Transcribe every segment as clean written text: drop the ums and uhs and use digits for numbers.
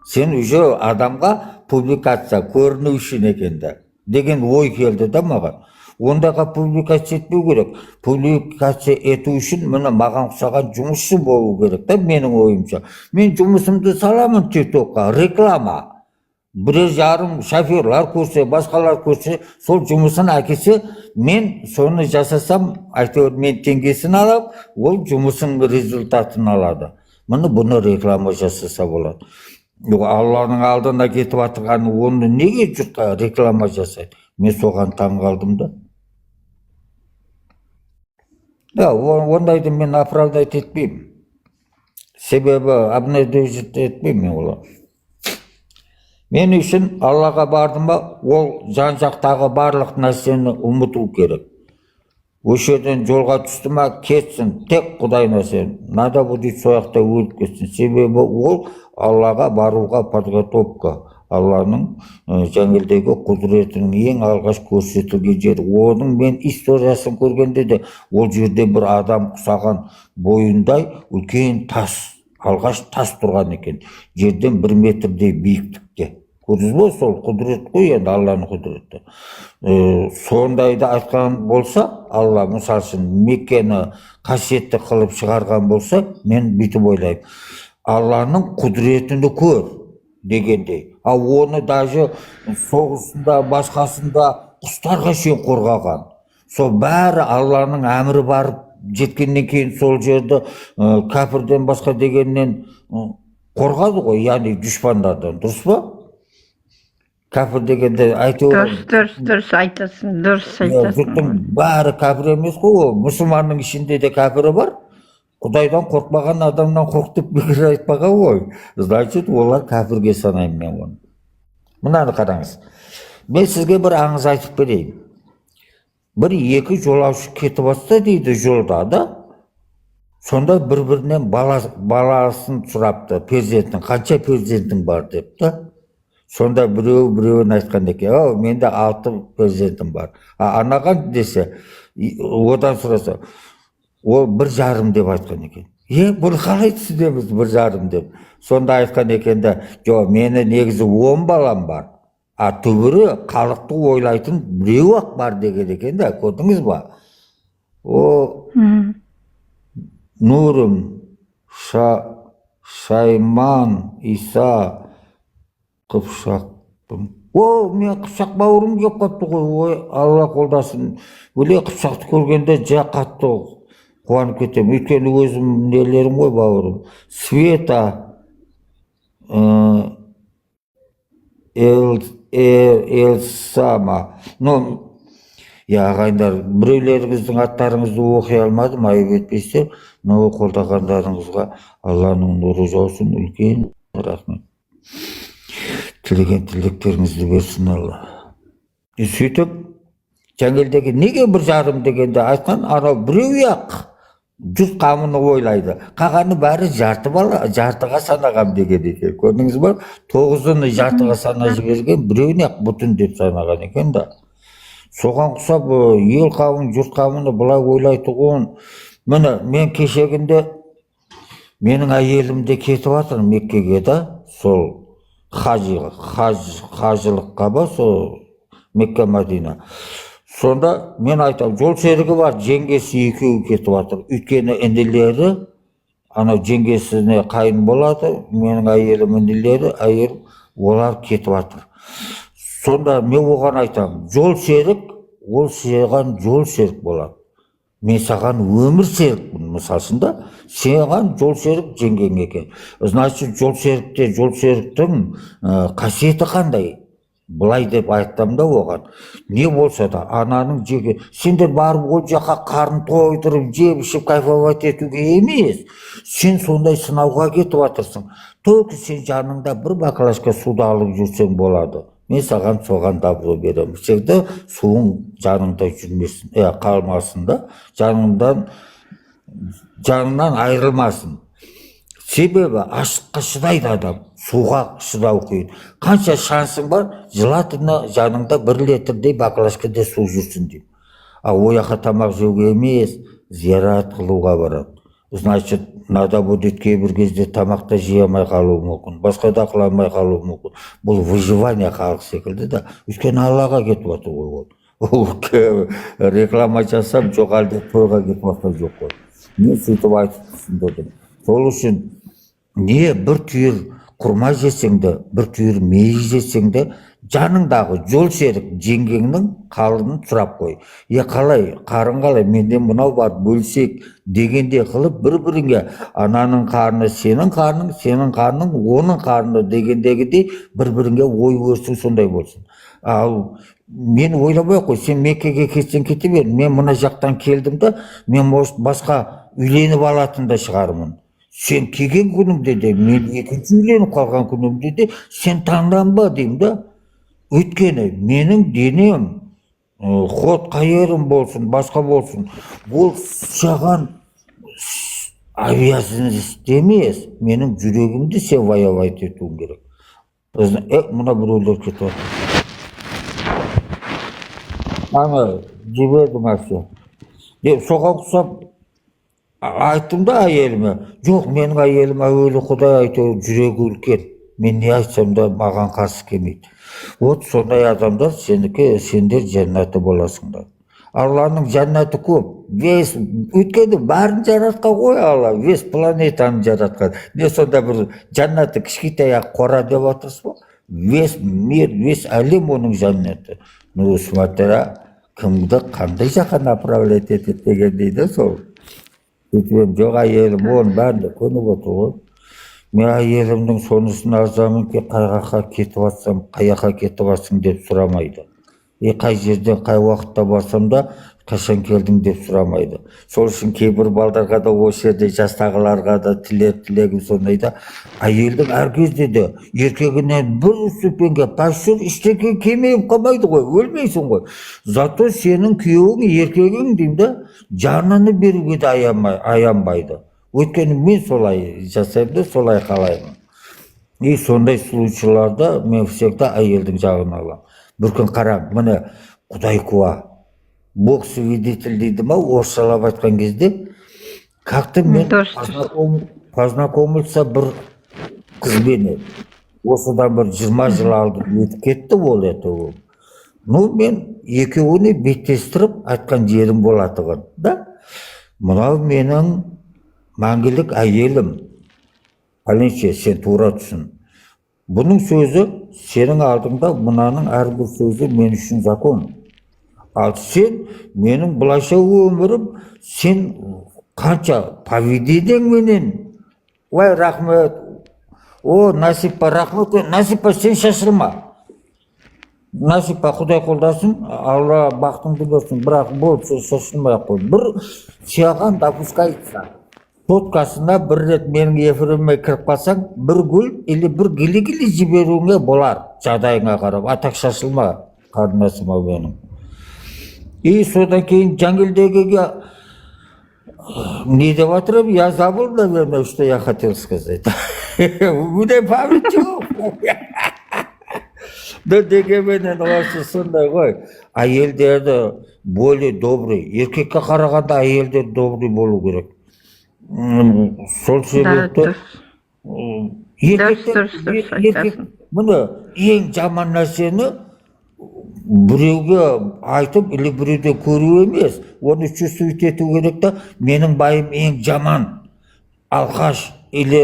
Сен уже адамға публикация көріну үшін екен да деген ой келді да маған. Ондайға публикация етпеу керек. Публикация ету үшін міне маған ұқсаған жұмысшы болу керек та, менің ойымша. Мен жұмысымды саламын тиктокқа, реклама. Бірер жарым шоферлар көрсе, басқалар көрсе, сол жұмысын әкелсе, мен соны жасасам, әйтеуір мен теңгесін алам, ол жұмысың результатын алады. Міне бұны реклама жасаса болады. Алланың алдына кетіп атырған, оны неге жұртқа реклама жасайды? Мен соған таң қалдым да. Ондайды мен оправдать етпеймін. Себебі обнадежить етпеймін мен олар. Мен үшін Аллаға бардым ба, ол жан-жақтағы барлық нәрсені ұмыту керек. Осы жерден жолға түсті ма, кетсін, тек Құдайына сен. Надо будет сояқта өліп кетсін. Себебі ол Аллаға баруға подготовка. Алланың жаңелдегі құдіретінің ең алғаш көрсетілген жері. Оның мен историясын көргенде де, ол жерде бір адам құсаған бойындай үлкен тас, алғаш тас тұрған екен. Жерден 1 метрдей биіктікте. Көрдіңіз бе, сол құдірет қой, енді Алланың құдіреті. Сондайды айтқан болса, Алла мысал үшін Меккені қасиетті қылып шығарған болса, мен бүйтіп ойлаймын. Алланың құдіретіні көр дегендей. Оны даже соғысында, басқасында құстарға шейін қорғаған. Сол бәрі Алланың әмірі барып жеткеннен кейін сол жерді кәпірден басқа дегеннен қорғады ғой, яғни дұшпандардан. Дұрыс па? Кәпір дегенде әйтеуір... Дұрыс айтасың, дұрыс айтасың. Жұрттың бәрі кәпір емес қой, мұсылманның ішінде де кәпірі бар. Құдайдан қорқпаған адамнан қорқ деп бекер айтпаған ғой. Значит, олар кәпірге санаймын мен оны. Мынаны қараңыз. Мен сізге бір аңыз айтып берейін. Бір екі жолаушы кетіп жатса дейді жолда да. Сонда бір-бірінен баласын сұрапты, перзентін, қанша перзентің бар деп та. Сонда біреуін айтқан екен, менде 6 перзентім бар. Анаған десе, одан сұраса, ол 1,5 деп айтқан екен. Бұл қалай түсінеміз 1,5 деп. Сонда айтқан екен де, мені негізі 10 балам бар. Түбірі халықты ойлайтын біреу-ақ бар деген екен де, көрдіңіз ба? Нұрым, Шайман, Иса, Қыпшақпын. Мен Қыпшақ бауырым кеп қапты ғой, Алла қолдасын. Өле Қыпшақты көргенде қатты қуанып кетем. Өйткені өзім нелерім ғой бауырым. Света, Элсама. Ағайындар, біреулеріңіздің аттарыңызды оқи алмадым, айып етпейсіздер. Қолдағандарыңызға Алланың нұры жаусын, үлкен рахмет. Тілеген тілектеріңізді берсін Алла. Сөйтіп, жаңелдегі неге 1,5 дегенде айтқан, анау біреу-ақ жұрт қамыны ойлайды. Қағаны бәрі жартыға санағам деген екен. Көрдіңіз ба? 9-ны жартыға сана жіберген, біреуіне-ақ бүтін деп санаған екен да. Соған құсап, ел қамын, жұрт қамыны бұлай ойлайды ғой. Міне, мен кешегінде менің әйелімде кетіп жатыр Меккеге да, сол қажылыққа ба, сол Мекке Мадина. Сонда мен айтам, жол серігі бар, жеңгесі екеуі кетіп жатыр. Өйткені інілері, анау жеңгесіне қайын болады, менің әйелім інілері, олар кетіп жатыр. Сонда мен оған айтам, жол серік, ол саған жол серік болады. Мен саған өмір серікпін, мысалшында, саған жол серік жеңген екен. Значит, жол серіктің қасиеті қандай? Бұлай деп айттым да оған. Не болса да, ананың жеге, сендер барып ол жаққа қарын тойдырып, жеп ішіп кайфовать етуге емес. Сен сондай сынауға кетіп жатырсың. Только сен жаныңда бір баклажка суды алып жүрсең болады. Мен саған соған добро беремін. Сенде суың жаныңда жүрмесін, қалмасын да, жаныңнан айырылмасын. Себебі ашыққа шыдайды адам, суға шыдау қиын. Қанша шансың бар, желательно жаныңда 1 литрдей баклажкада су жүрсін деймін. Ояққа тамақ жеуге емес, зиярат қылуға барады. Значит, надо будет кейбір кезде тамақта жей алмай қалуы мүмкін, басқа да қыла алмай қалуы мүмкін. Бұл выживание халық секілді да. Өйткені Аллаға кетіп жатыр ғой ол. Ол реклама жасап, жоқ әлде тойға кетіп жатқан жоқ қой. Мен сөйтіп айтып түсіндірдім. Сол үшін не бір түйір құрма жесең де, бір түйір мейіз жесең де, жаныңдағы жол серік жеңгеңнің қалыңын сұрап қой. Қалай, қарын қалай, менден мынау бар, бөлсек дегенде қылып, бір-біріңе ананың қарны сенің қарның, сенің қарның оның қарны дегендегідей бір-біріңе ой өрсің сондай болсын. Ал мен ойламай қой, сен Меккеге кетсең кете бер, мен мына жақтан келдім да, мен может басқа үйленіп алатын да шығармын. Сен келген күнімде де, мен екінші үйленіп қалған күнімде де, сен таңданба деймін да. Өйткені менің денем, ход қайырым болсын, басқа болсын, ол саған обязанность емес, менің жүрегімді сен воевать етуің керек. Мына біреулер кетіп жатыр. Ана жібердім әпше. Соған құсап айттым да әйеліме. Жоқ, менің әйелім әуелі Құдай әйтеуір жүрегі үлкен. Мен не айтсам да маған қарсы келмейді. Вот сондай адамдар сендер жәннаты боласыңдар. Алланың жәннаты көп. Өйткені бәрін жаратқан ғой Алла, весь планетаны жаратқан. Не сонда бір жәннаты кішкентай қора деп отырсыз ба? Весь мир, весь әлем оның жәннаты. Ну, смотря кімді қандай жаққа направлять етеді деген дейді сол. Сөйтіп жоқ, әйелім оның бәрінде көніп отыр ғой. Мен әйелімнің сонысын арзамын ке, қай жаққа кетіп жатсам, қай жаққа кетіп жатсың деп сұрамайды. Қай жерден қай уақытта барсам да қашан келдің деп сұрамайды. Сол үшін кейбір балдарға да осы жерде жастағыларға да тілегім сондай да, әйелдің әр кезде де еркегінен бір ступеньге паш жүр, ештеңе келмейіп қалмайды ғой, өлмейсің ғой. Зато сенің күйеуің, еркегің деймін да, жанını беруге де аянбайды. Өйткені мен солай жасаймын да, солай қалаймын. И сондай случайларда мен всегда әйелдің жағын аламын. Бір күн қараң, міне Құдай куә. Бог свидетель дейді ма, орысшалап айтқан кезде, как-то мен познакомился бір қызбен. Осыдан бір 20 жыл алдын өтіп кетті ол это. Ну, мен екеуіне беттестіріп айтқан жерім болатығын. Да? Мынау менің мәңгілік әйелім. Пәленше, сен тура түсін. Бұның сөзі сенің алдыңда, мынаның әрбір сөзі мен үшін закон. Ал сен менің бұлайша өмірім, сен қанша поведениең менен, ой, рахмет, о, Насипа, рахмет, Насипа, сен шашылма. Насипа, Құдай қолдасын, Алла бақтыңды берсін, бірақ бұл шашылмай қой. Бір саған допускается. Соткасына бір рет менің эфиріме кіріп қалсаң, бір гүл или бір гілі-гілі жіберуіңе болар, жағдайыңа қарап, атақ шашылма, қарынасыма менің. И содан кейін Жаңгелдегеге не деп отырым, я забыл, наверное, что я хотел сказать. Мне память жоқ. Но дегенменен осы сондай ғой, әйелдерді более добрый, еркекке қарағанда әйелдер добрый болу керек. Сол себепті мұны ең жаман нәрсені біреуге айтып, или біреуден көру емес, оны чувствовать ету керек та, менің байым ең жаман, алқаш, или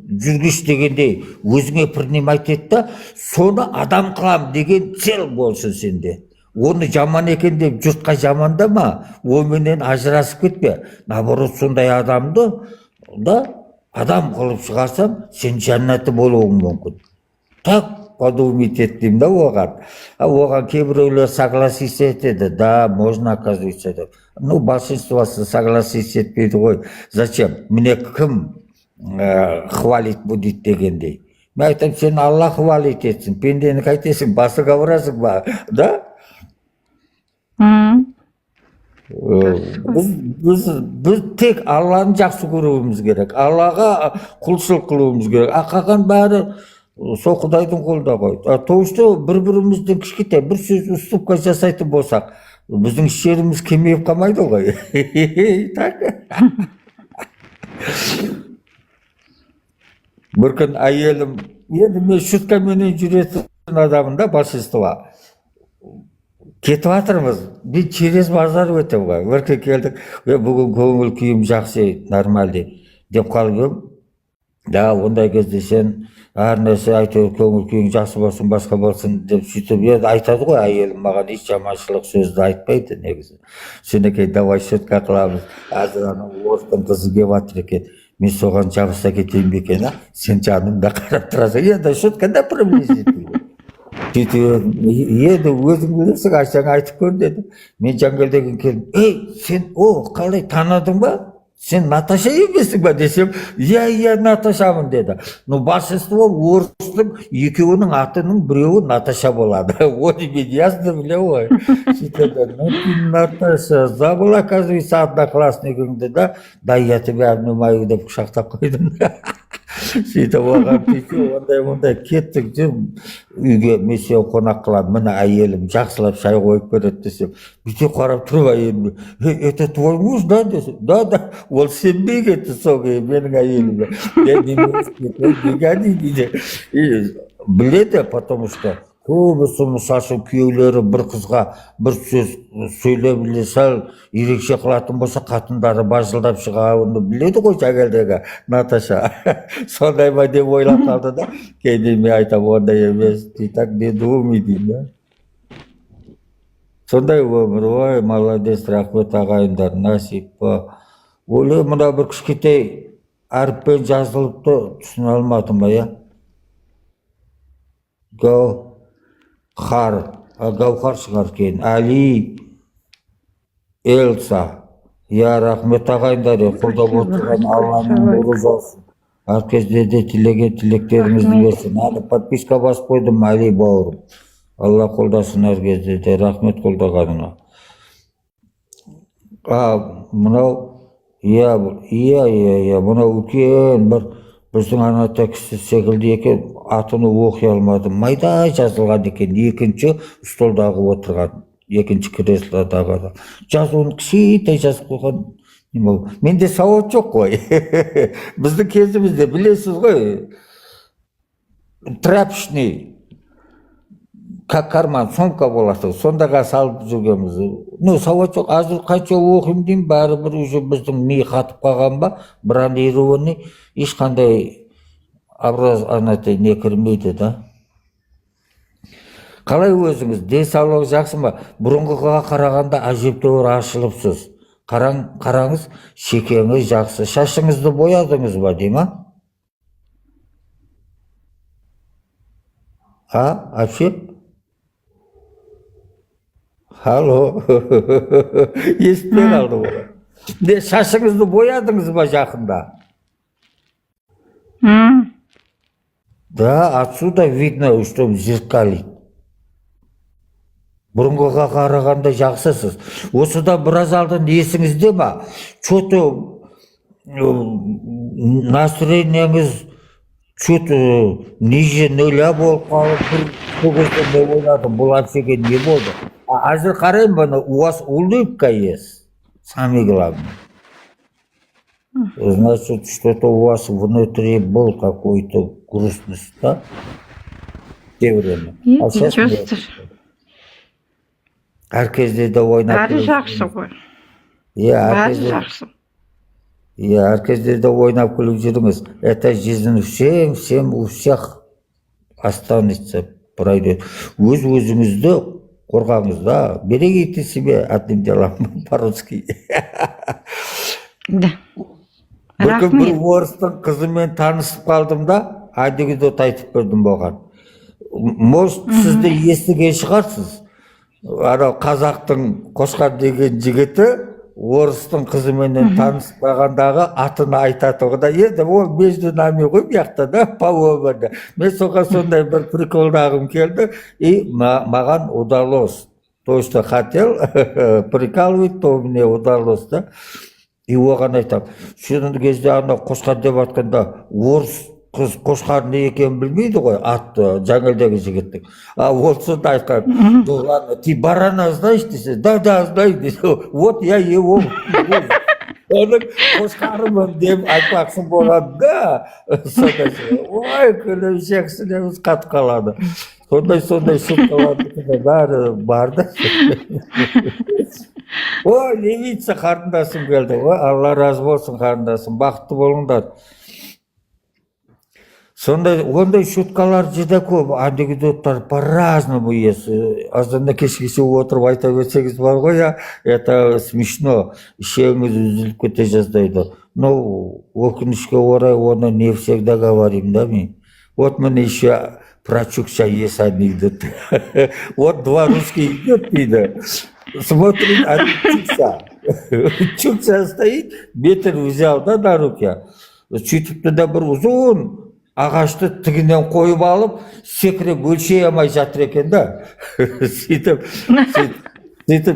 жүргіш дегендей өзіңе принимать ет та, соны адам қылам деген цел болсын сенде. Оны жаман екен деп жұртқа жамандама, оменен ажырасып кетпе. Наоборот, сондай адамды да адам қылып шығарсам, сен жәннаты болуың мүмкін. Так подумать еттім да оған. Оған кейбіреулер согласиться етеді, да, можно оказывается деп. Ну, большинствосы согласиться етпейді ғой. Зачем? Мне кім хвалить будет дегендей. Мен айтам, сен Алла хвалить етсін, пендені қайтесің, басыға ұрасың ба, да? Біз тек Алланы жақсы көруіміз керек, Аллаға құлшылық қылуымыз керек. Қалған бәрі сол Құдайдың қолында ғой. Тоғышты бір-біріміздің кішкентай бір сөз уступка жасайтын болсақ, біздің ішеріміз кемейіп қалмайды ғой. Так? Bir gün ayelim, енді мен шуткаменен жүретін адаммын да, большинство. Кетіп жатырмыз. Мен через базар өтем ғой. Бір күн келдік, бүгін көңіл күйім жақсы, нормальный деп қалып едім. Да, ондай кезде сен әр нәрсе әйтеуір көңіл күйің жақсы болсын, басқа болсын деп сөйтіп енді айтады ғой, әйелім маған еш жаманшылық сөзді айтпайды негізі. Сенекей давай шутка қыламыз. Әзір ана орыстың қызы келіп жатыр екен. Мен соған жабыса кетейін бе екен, сен жанымда қарап тұрасың. Енді шуткада приблизительно. Сөйтіп енді өзің білесің, Айшаң айтып көр деді. Мен жаңғелдеген келдім. Ей, сен қалай таныдың ба? Сен Наташа емессің ба десем, иә, Наташамын деді. Ну, большинство орыстың екеуінің атының біреуі Наташа болады. Оны мен ясно білем ғой. Сөйтеді, ну, ты Наташа, забыла, оказывается, одноклассникіңді да, да я тебя обнимаю деп құшақтап қойдым. Сөйтіп оған ондай кеттік жүр үйге, мен сені қонақ қыламын, міне әйелім жақсылап шай қойып береді десем, бүйте қарап тұрып әйеліме, это твой муж, да десем, да, ол сенбей кетті сол кейін менің әйеліме. Неге дейді, біледі, потому что көбісі мысалы үшін күйеулері бір қызға бір сөз сөйлеп біле сал ерекше қылатын болса, қатындары бажылдап шыға, оны біледі ғой жаңағыдегі Наташа. Сондай ма деп ойлап қалды да, кейде мен айтамын, ондай емес, ты так не думай деймін. Сондай өмір, ой, молодец, рахмет ағайындар, насип па. Ойлаймын, мына бір кішкентай әріппен жазылыпты, түсіне алмадым ба, иә? Гаухар шығар кейін, Али, Элса, я рахмет ағайындар, қолдап отырған Алланың нұры жаусын. Әр кезде де тілеген тілектеріңізді берсін. Әлі подписка басып қойдым, Али бауырым. Алла қолдасын әр кезде де, рахмет қолдағаныңа. Мынау, мынау үлкен бір біздің аната кісі секілді екен, атыны оқи алмадым. Майда жазылған екен, екінші столдағы отырған, екінші креслодағы адам. Жазуын кішкентай жазып қойған. Менде сауат жоқ қой. Біздің кезімізде білесіз ғой, тряпочный карман, сумка болады, сондаға салып жүргенбіз. Ну, сауат жоқ, азыр қанша оқимын деймін, бәрібір уже біздің ми қатып қалған ба, бронированный, ешқандай образ анатай не кірмейді да. Қалай өзіңіз, денсаулығы жақсы ма? Бұрынғыға қарағанда әжептәуір ашылыпсыз. Қараңыз, шекеңіз жақсы. Шашыңызды боядыңыз ба, дей ма? Әпше? Алло, естімей қалды ғой. Шашыңызды боядыңыз ба жақында? Да, отсюда видно, что зеркалит. Бұрынғыға қарағанда жақсысыз. Осыдан біраз алдын есіңізде ма? Что-то настроениеңіз что-то ниже нуля болып қалып, бір кезде не ойладым, бұл әпшеге не болды? Азыр қараймын, у вас улыбка есть, сами главное. Значит, что-то у вас внутри был какой-то грустность, да? В те время. А сейчас нет. Әр кезде де ойнап Бәрі жақсы ғой. Бәрі жақсы. Әр кезде де ойнап күліп жүріңіз. Это жизнь всем у всех останется, пройдет. Өз-өзіңізді қорғаңыз, да? Берегите себе, одним делом, по-русски. Да. Бір күн бір орыстың қызымен танысып қалдым да, анекдот айтып бердім болған. Может, сіз де естіген шығарсыз. Қазақтың Қошқар деген жігіті орыстың қызыменен таныспағандағы атына айтады ғой да, енді ол между нами ғой бұяқта да, по өмірде. Мен соған сондай бір приколдағым келді, и маған удалось. То, что хотел прикалывать, то мне удалось, да. И оған айтам, шын кезде ана Қошқар деп атқанда орыс қыз Қошқар не екенін білмейді ғой, атты жаңылдегі жігіттің. Ол сонда айтқан, ну ладно, ты барана знаешь десе, да, знаю десе, вот я его. Оның қошқарымын деп айтпақшы болады да. Ой, күлімшексінеміз қатып қалады. Сондай шуткалардың бәрі бар да. Ой, левица қарындасым келді. Ой, Алла разы болсын қарындасым, бақытты болыңдар. Ондай шуткалар жүдә көп, анекдоттар по-разному есть. Азанда кешкесе отырып айта берсеңіз бар ғой, это смешно, ішегіңіз үзіліп кете жаздайды. Но өкінішке орай оны не всегда говорим, да мен. Вот мне еще про Чукча есть анекдот. Вот два русских идет, дейді. Смотрит, а Чукча. Чукча стоит, метр взял, да, на руки. Сөйтіп да бір ұзын ағашты тігінен қойып алып, секіріп өлшей алмай жатыр екен да. Сөйтіп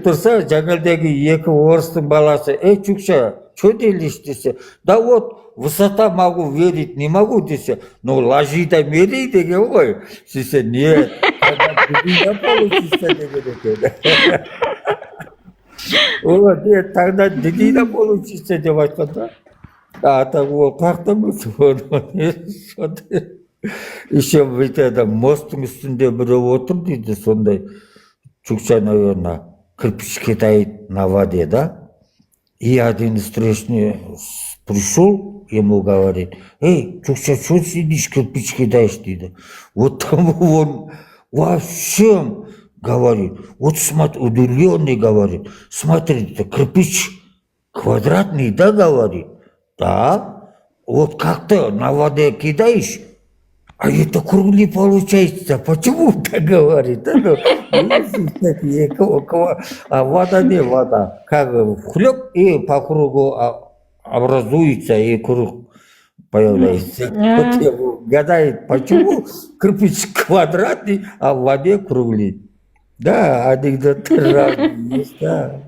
тұрса, жаңалдегі екі орыстың баласы, Чукча, что делишь, десе, да вот, высота могу верить, не могу, десе, ну, ложи да мери деген ғой. Десе, нет, тогда дубина получится деген екен. Вот, нет, тогда дубина получится деп айтқан да. Так ол қаяқтан білді. Еще бүйтеді, мосттың үстінде біреу отыр дейді, сондай Чукча, наверное, кирпич кидает на воде, да? И один встречный пришел, ему говорит, Чукча, что сидишь, кирпич кидаешь, дейді. Вот там он вообще говорит, вот смотри, удивленный говорит, смотрите, кирпич квадратный, да, говорит? Да, вот как ты на воде кидаешь, а это круглый получается. Почему так говорит? А вода не вода. Как хлеб и по кругу образуется, и круг появляется. Гадает, почему кирпич квадратный, а в воде круглый. Да, анекдоты разные есть, да.